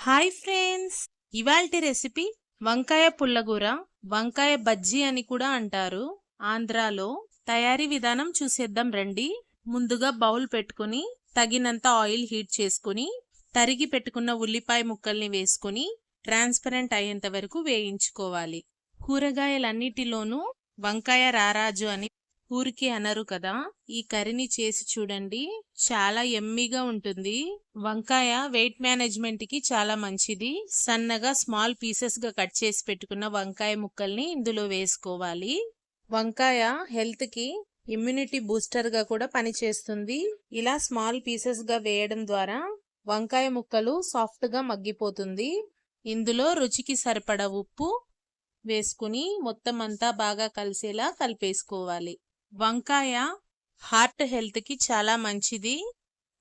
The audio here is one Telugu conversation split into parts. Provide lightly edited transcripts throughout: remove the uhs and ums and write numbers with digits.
హాయ్ ఫ్రెండ్స్, ఇవాల్టి రెసిపీ వంకాయ పుల్లగూర, వంకాయ బజ్జీ అని కూడా అంటారు ఆంధ్రాలో. తయారీ విధానం చూసేద్దాం రండి. ముందుగా బౌల్ పెట్టుకుని తగినంత ఆయిల్ హీట్ చేసుకుని తరిగి పెట్టుకున్న ఉల్లిపాయ ముక్కల్ని వేసుకుని ట్రాన్స్పరెంట్ అయ్యేంత వరకు వేయించుకోవాలి. కూరగాయలన్నిటిలోనూ వంకాయ రారాజు అని ఊరికి అనరు కదా. ఈ కర్రీని చేసి చూడండి, చాలా ఎమ్మీగా ఉంటుంది. వంకాయ వెయిట్ మేనేజ్మెంట్ కి చాలా మంచిది. సన్నగా స్మాల్ పీసెస్ గా కట్ చేసి పెట్టుకున్న వంకాయ ముక్కల్ని ఇందులో వేసుకోవాలి. వంకాయ హెల్త్ కి ఇమ్యూనిటీ బూస్టర్ గా కూడా పనిచేస్తుంది. ఇలా స్మాల్ పీసెస్ గా వేయడం ద్వారా వంకాయ ముక్కలు సాఫ్ట్ గా మగ్గిపోతుంది. ఇందులో రుచికి సరిపడ ఉప్పు వేసుకుని మొత్తం అంతా బాగా కలిసేలా కలిపేసుకోవాలి. వంకాయ హార్ట్ హెల్త్ కి చాలా మంచిది.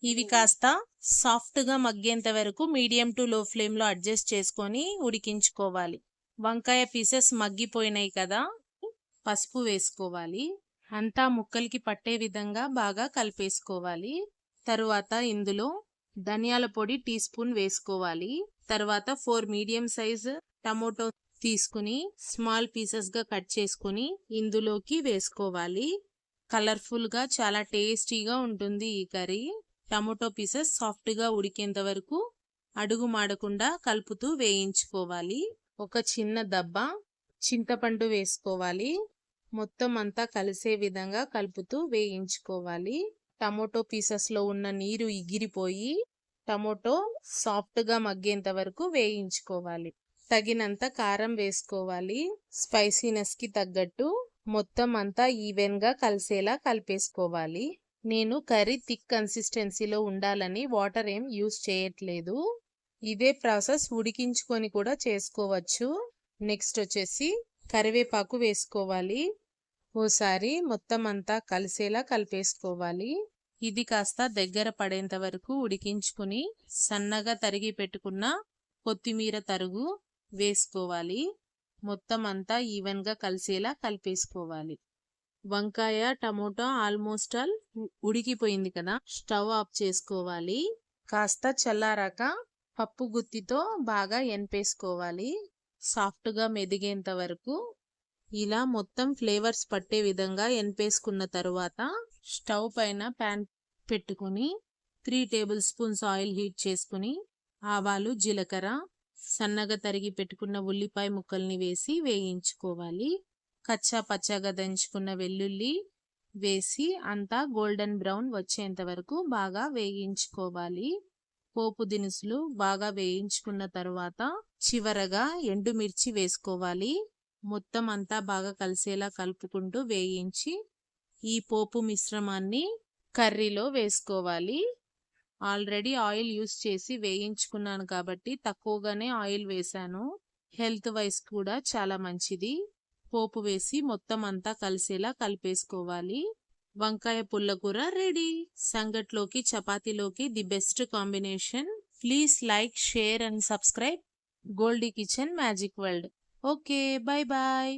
ఇవి కాస్త సాఫ్ట్ గా మగ్గేంత వరకు మీడియం టు లో ఫ్లేమ్ లో అడ్జస్ట్ చేసుకొని ఉడికించుకోవాలి. వంకాయ పీసెస్ మగ్గిపోయినాయి కదా, పసుపు వేసుకోవాలి. అంతా ముక్కలకి పట్టే విధంగా బాగా కలిపేసుకోవాలి. తరువాత ఇందులో ధనియాల పొడి టీ స్పూన్ వేసుకోవాలి. తర్వాత 4 మీడియం సైజ్ టమోటో తీసుకుని స్మాల్ పీసెస్ గా కట్ చేసుకుని ఇందులోకి వేసుకోవాలి. కలర్ఫుల్ గా చాలా టేస్టీగా ఉంటుంది ఈ కర్రీ. టమోటో పీసెస్ సాఫ్ట్ గా ఉడికేంత వరకు అడుగు మాడకుండా కలుపుతూ వేయించుకోవాలి. ఒక చిన్న దబ్బ చింతపండు వేసుకోవాలి. మొత్తం అంతా కలిసే విధంగా కలుపుతూ వేయించుకోవాలి. టమోటో పీసెస్ లో ఉన్న నీరు ఎగిరిపోయి టమోటో సాఫ్ట్ గా మగ్గేంత వరకు వేయించుకోవాలి. తగినంత కారం వేసుకోవాలి. స్పైసీనెస్ కి తగ్గట్టు మొత్తం అంతా ఈవెన్ గా కలిసేలా కలిపేసుకోవాలి. నేను కర్రీ థిక్ కన్సిస్టెన్సీలో ఉండాలని వాటర్ ఏం యూస్ చేయట్లేదు. ఇదే ప్రాసెస్ ఉడికించుకొని కూడా చేసుకోవచ్చు. నెక్స్ట్ వచ్చేసి కరివేపాకు వేసుకోవాలి. ఓసారి మొత్తం అంతా కలిసేలా కలిపేసుకోవాలి. ఇది కాస్త దగ్గర పడేంత వరకు ఉడికించుకుని సన్నగా తరిగి పెట్టుకున్న కొత్తిమీర తరుగు వేసుకోవాలి. మొత్తం అంతా ఈవెన్ గా కలిసేలా కలిపేసుకోవాలి. వంకాయ టమోటా ఆల్మోస్ట్ ఆల్ ఉడికిపోయింది కదా, స్టవ్ ఆఫ్ చేసుకోవాలి. కాస్త చల్లారాక పప్పు గుత్తితో బాగా ఎనిపేసుకోవాలి. సాఫ్ట్ గా మెదిగేంత వరకు ఇలా మొత్తం ఫ్లేవర్స్ పట్టే విధంగా ఎనిపేసుకున్న తరువాత స్టవ్ పైన ప్యాన్ పెట్టుకుని 3 టేబుల్ స్పూన్స్ ఆయిల్ హీట్ చేసుకుని ఆవాలు, జీలకర్ర, సన్నగా తరిగి పెట్టుకున్న ఉల్లిపాయ ముక్కల్ని వేసి వేయించుకోవాలి. కచ్చా పచ్చాగా దంచుకున్న వెల్లుల్లి వేసి అంతా గోల్డెన్ బ్రౌన్ వచ్చేంత వరకు బాగా వేయించుకోవాలి. పోపు దినుసులు బాగా వేయించుకున్న తరువాత చివరగా ఎండుమిర్చి వేసుకోవాలి. మొత్తం అంతా బాగా కలిసేలా కలుపుకుంటూ వేయించి ఈ పోపు మిశ్రమాన్ని కర్రీలో వేసుకోవాలి. ఆల్రెడీ ఆయిల్ యూస్ చేసి వేయించుకున్నాను కాబట్టి తక్కువగానే ఆయిల్ వేశాను. హెల్త్ వైజ్ కూడా చాలా మంచిది. పోపు వేసి మొత్తం అంతా కలిసేలా కలిపేసుకోవాలి. వంకాయ పుల్లకూర రెడీ. సంగట్లోకి, చపాతీలోకి the best combination. Please like, share and subscribe Goldie kitchen magic world. Okay, bye bye.